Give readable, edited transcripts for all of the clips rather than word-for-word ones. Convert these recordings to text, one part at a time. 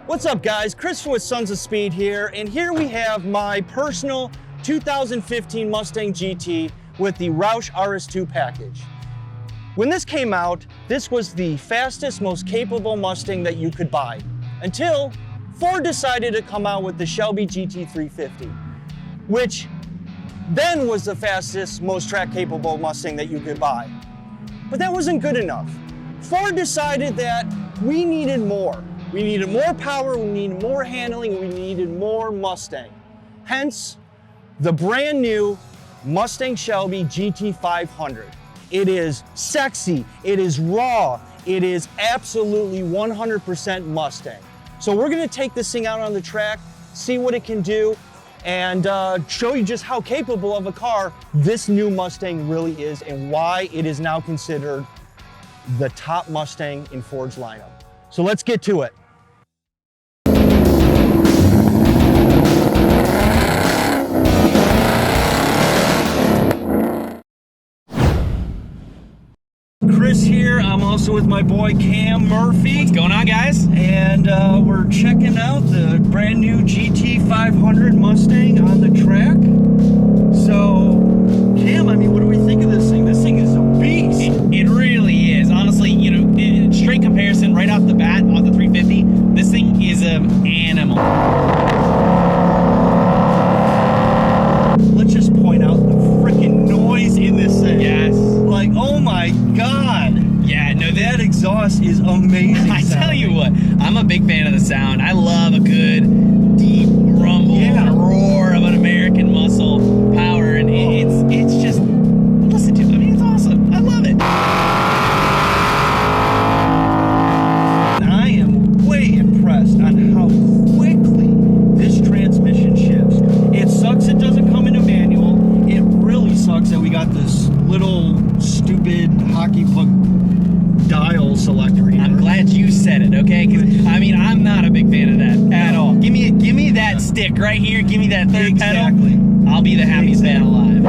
What's up guys, Chris with Sons of Speed here, and here we have my personal 2015 Mustang GT with the Roush RS2 package. When this came out, this was the fastest, most capable Mustang that you could buy, until Ford decided to come out with the Shelby GT350, which then was the fastest, most track capable Mustang that you could buy. But that wasn't good enough. Ford decided that we needed more. We needed more power, we needed more handling, we needed more Mustang. Hence, the brand new Mustang Shelby GT500. It is sexy, it is raw, it is absolutely 100% Mustang. So we're gonna take this thing out on the track, see what it can do, and show you just how capable of a car this new Mustang really is and why it is now considered the top Mustang in Ford's lineup. So let's get to it. Chris here, I'm also with my boy Cam Murphy. What's going on, guys? And we're checking out the brand new GT500 Mustang on the track. So, Cam, I mean, what do we think of this thing? This thing is a beast. It really is. Honestly, you know, in straight comparison, right off the bat, on the 350, this thing is an animal. Let's just point out the freaking noise in this thing. Yes. Like, oh my God. Yeah, no, That exhaust is amazing. I tell you what, I'm a big fan of the sound. I love a good, deep rumble and a roar of an American muscle power, and it's just, listen to it. I mean, it's awesome. I love it. I am way impressed on how quickly this transmission shifts. It sucks it doesn't come in a manual. It really sucks that we got this little stupid hockey puck dial selector here. I'm glad you said it, okay? Because I mean, I'm not a big fan of that at all. Give me that stick right here. Give me that third pedal. I'll be the happiest man alive.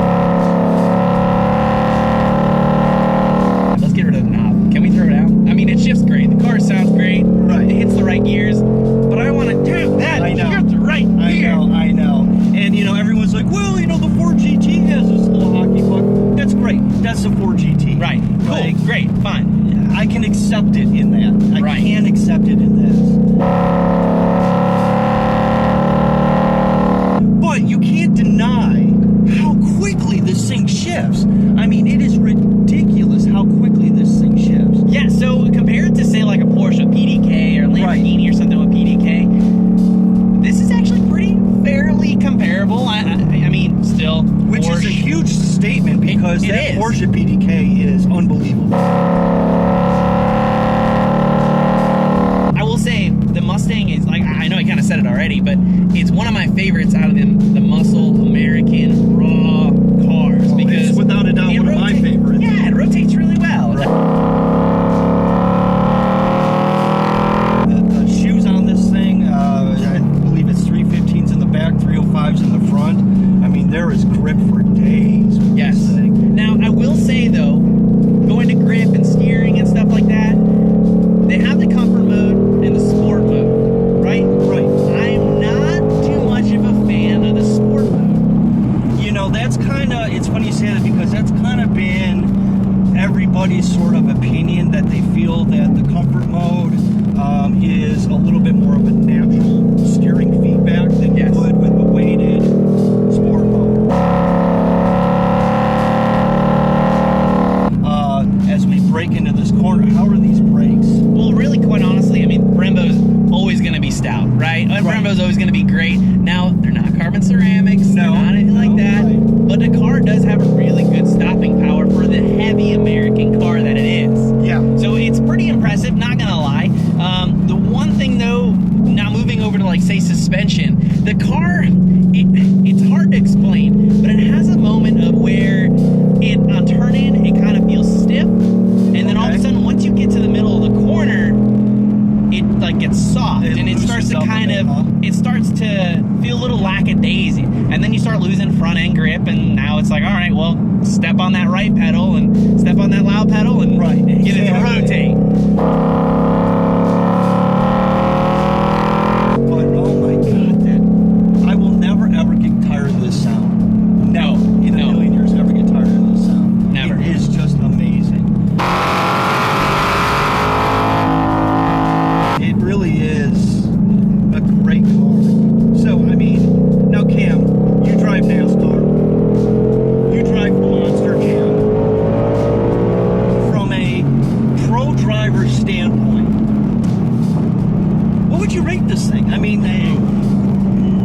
Let's get rid of the knob. Can we throw it out? I mean, it shifts great. The car sounds great. Right. It hits the right gears. But I want to do that. I know. Shift right here. I know. And you know, everyone's like, well, you know, the Ford GT has this little hockey puck. That's great. That's the Ford GT. Right. Cool. Like, great. Fine. I can accept it in that. I can accept it in this. But you can't deny how quickly this thing shifts. I mean, it is ridiculous how quickly this thing shifts. Yeah, so compared to, say, like a Porsche PDK or Lamborghini or something with PDK, this is actually pretty fairly comparable. I mean, still, Which Porsche, is a huge statement because that Porsche PDK is unbelievable. I will say the Mustang is, like, I know I kind of said it already, but it's one of my favorites out of the muscle American raw cars, because it's without a doubt one of my favorites. Yeah, it rotates really well. The shoes on this thing, I believe it's 315s in the back, 305s in the front. I mean, there is grip for days with Yes. this thing. Now, I will say, though, going to grip and steering and stuff like that, they have the comfort mode and the sport mode, right? Right. I'm not too much of a fan of the sport mode. You know, that's kind of, it's funny you say that because that's kind of been everybody's sort of opinion, that they feel that the comfort mode is a little bit more of a natural steering feedback than you would with the weighted sport mode. As we break into this corner, how are these brakes? Well, really, quite honestly, I mean, Brembo's always going to be stout, right? Brembo's always going to be great. Now, they're not carbon ceramics, they're not anything like that, but the car does have a really good stopping power for the heavy American car that it is. Yeah. So it's pretty impressive, not going to lie. The one thing, though, now moving over to, like, say, suspension, the car, it's hard to explain, but it has a moment of where on turn-in, it kind of feels stiff, and then all of a sudden, once you get to the middle of the corner, it like gets soft, and it starts to kind of, it starts to feel a little lackadaisy, and then you start losing front end grip, and now it's like, all right, well, step on that right pedal and step on that loud pedal and get it to rotate. really is a great car. So, I mean, now Cam, you drive NASCAR, you drive Monster Jam. From a pro driver standpoint, what would you rate this thing? I mean,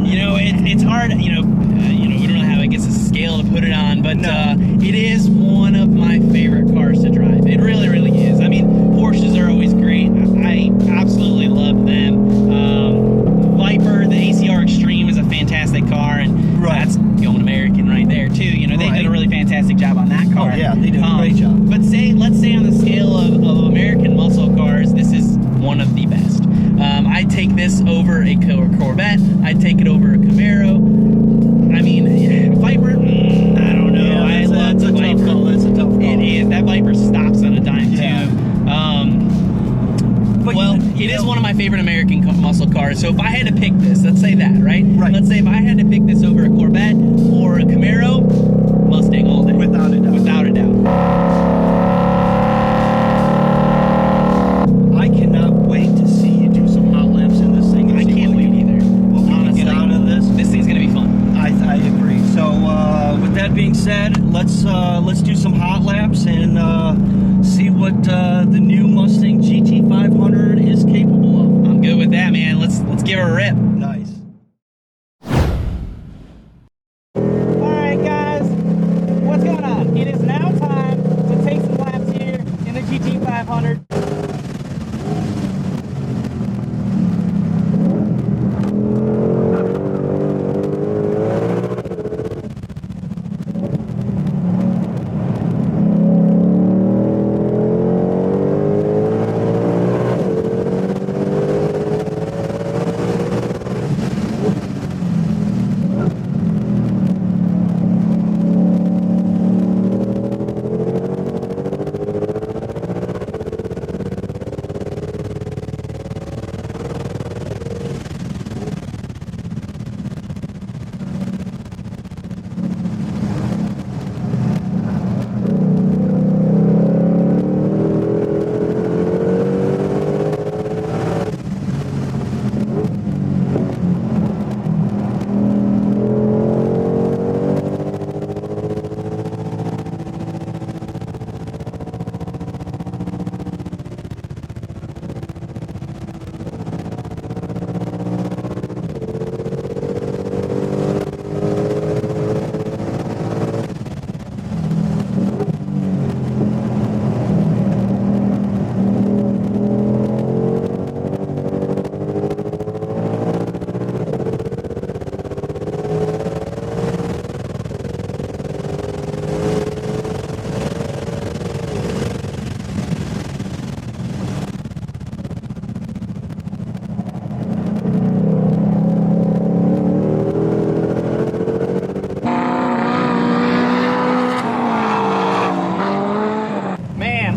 you know, it's hard, we don't really have, I guess, a scale to put it on, but No. it is one of my favorite cars to drive. It really, really is. I mean, Porsches are always great. I absolutely love them. Viper, the ACR Extreme is a fantastic car, and that's going American right there, too. You know, they did a really fantastic job on that car. Oh, yeah, they did a great job. But let's say on the scale of American muscle cars, this is one of the best. I'd take this over a Corvette. I'd take it over a Camaro. I mean, Viper, I don't know. Yeah, I love the Viper. That's a tough call. It is. That Viper stops on a dime, Yeah. too. But well, it is one of my favorite American muscle cars. So if I had to pick this, let's say that, right? Right. Let's say if I had to pick this over a Corvette or a Camaro, Mustang all day. Without a doubt. Without a doubt. I cannot wait to see you do some hot laps in this thing. I can't wait either. What we can Honestly, get out of this. This thing's gonna be fun. I agree. So with that being said, let's do some hot laps and see what the new Mustang GT500 is capable of. I'm good with that, man. Let's give her a rip. Nice. Alright guys, what's going on? It is now time to take some laps here in the GT500.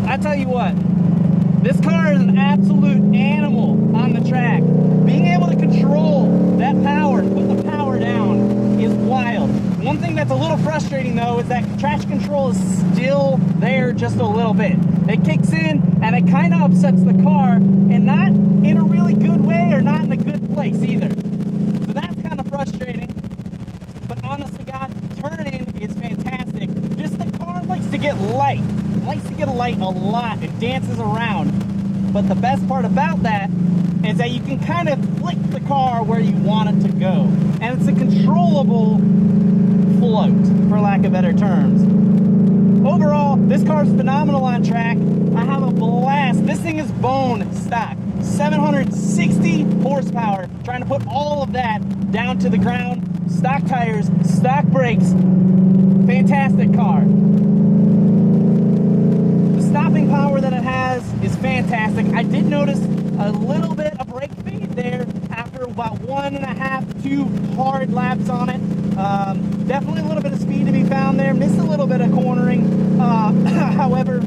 I tell you what, this car is an absolute animal on the track. Being able to control that power, put the power down, is wild. One thing that's a little frustrating though is that traction control is still there just a little bit. It kicks in and it kind of upsets the car, and not in a really good way or not in a good place either. So that's kind of frustrating. But honestly, God, turning is fantastic. Just the car likes to get light. It likes to get light a lot. It dances around. But the best part about that is that you can kind of flick the car where you want it to go. And it's a controllable float, for lack of better terms. Overall, this car's phenomenal on track. I have a blast. This thing is bone stock. 760 horsepower. Trying to put all of that down to the ground. Stock tires, stock brakes. Fantastic car. The stopping power that it has is fantastic. I did notice a little bit of brake fade there after about 1.5, 2 hard laps on it. Definitely a little bit of speed to be found there. Missed a little bit of cornering. However,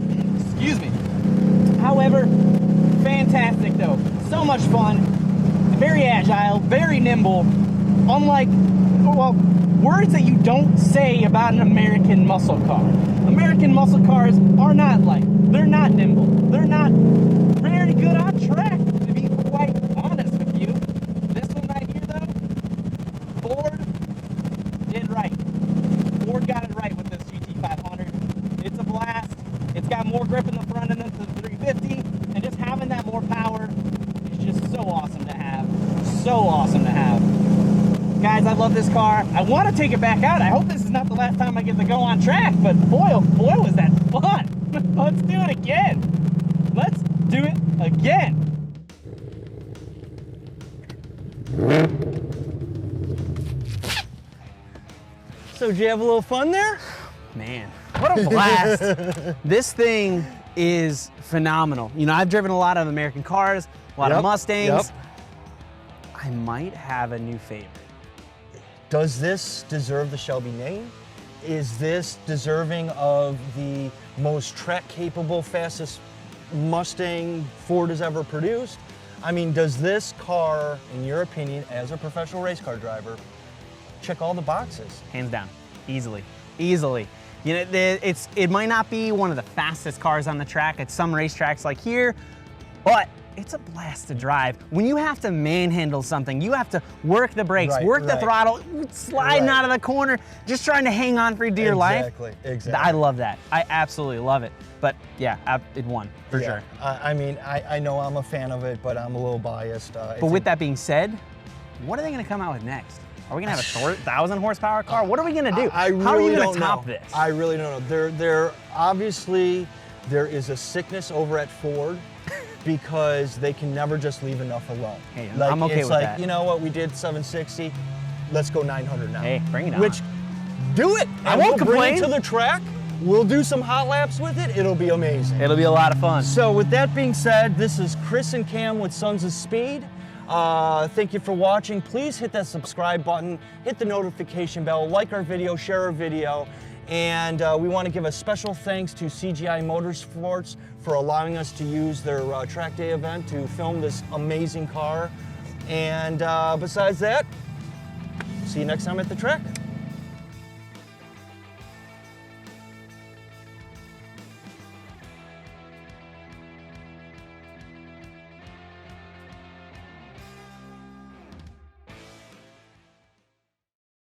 fantastic though. So much fun. Very agile, very nimble. Unlike, well, words that you don't say about an American muscle car. American muscle cars are not light. They're not nimble. They're not very good on track, to be quite so awesome to have. Guys, I love this car. I want to take it back out. I hope this is not the last time I get to go on track, but boy, oh boy, was that fun. Let's do it again. Let's do it again. So did you have a little fun there? Man, what a blast. This thing is phenomenal. You know, I've driven a lot of American cars, a lot of Mustangs. I might have a new favorite. Does this deserve the Shelby name? Is this deserving of the most track-capable, fastest Mustang Ford has ever produced? I mean, does this car, in your opinion, as a professional race car driver, check all the boxes? Hands down, easily, easily. You know, it might not be one of the fastest cars on the track at some racetracks like here, but it's a blast to drive. When you have to manhandle something, you have to work the brakes, work the throttle, sliding out of the corner, just trying to hang on for dear life. Exactly. I love that. I absolutely love it. But yeah, it won, for sure. I mean, I know I'm a fan of it, but I'm a little biased. But with that being said, what are they gonna come out with next? Are we gonna have a 1,000 horsepower car? What are we gonna do? How are you gonna top this? I really don't know. There obviously, there is a sickness over at Ford because they can never just leave enough alone. Hey, I'm okay with that. You know what, we did 760, let's go 900 now. Hey, bring it on. Which, do it. I won't complain. Bring it to the track. We'll do some hot laps with it. It'll be amazing. It'll be a lot of fun. So with that being said, this is Chris and Cam with Sons of Speed. Thank you for watching. Please hit that subscribe button, hit the notification bell, like our video, share our video. And we want to give a special thanks to CGI Motorsports for allowing us to use their track day event to film this amazing car. And besides that, see you next time at the track.